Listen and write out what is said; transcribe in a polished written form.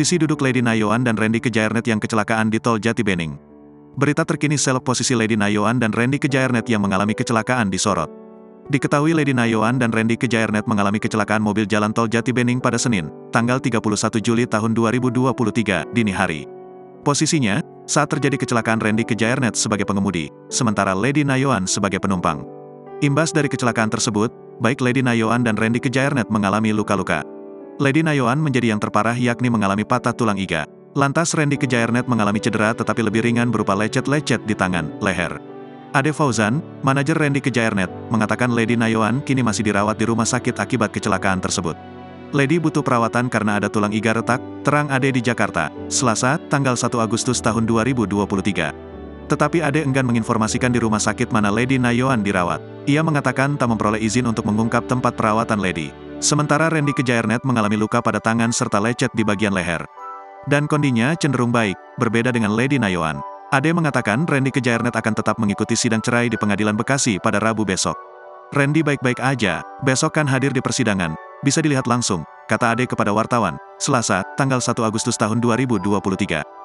Posisi duduk Lady Nayoan dan Randy Kejaernet yang kecelakaan di Tol Jatibening. Berita terkini seleb posisi Lady Nayoan dan Randy Kejaernet yang mengalami kecelakaan disorot. Diketahui Lady Nayoan dan Randy Kejaernet mengalami kecelakaan mobil jalan Tol Jatibening pada Senin, tanggal 31 Juli tahun 2023, dini hari. Posisinya, saat terjadi kecelakaan Randy Kejaernet sebagai pengemudi, sementara Lady Nayoan sebagai penumpang. Imbas dari kecelakaan tersebut, baik Lady Nayoan dan Randy Kejaernet mengalami luka-luka. Lady Nayoan menjadi yang terparah yakni mengalami patah tulang iga. Lantas Randy Kejaernet mengalami cedera tetapi lebih ringan berupa lecet-lecet di tangan, leher. Ade Fauzan, manajer Randy Kejaernet, mengatakan Lady Nayoan kini masih dirawat di rumah sakit akibat kecelakaan tersebut. Lady butuh perawatan karena ada tulang iga retak, terang Ade di Jakarta, Selasa, tanggal 1 Agustus tahun 2023. Tetapi Ade enggan menginformasikan di rumah sakit mana Lady Nayoan dirawat. Ia mengatakan tak memperoleh izin untuk mengungkap tempat perawatan Lady. Sementara Randy Kejaernet mengalami luka pada tangan serta lecet di bagian leher. Dan kondisinya cenderung baik, berbeda dengan Lady Nayoan. Ade mengatakan Randy Kejaernet akan tetap mengikuti sidang cerai di Pengadilan Bekasi pada Rabu besok. Randy baik-baik aja, besok kan hadir di persidangan, bisa dilihat langsung, kata Ade kepada wartawan, Selasa, tanggal 1 Agustus tahun 2023.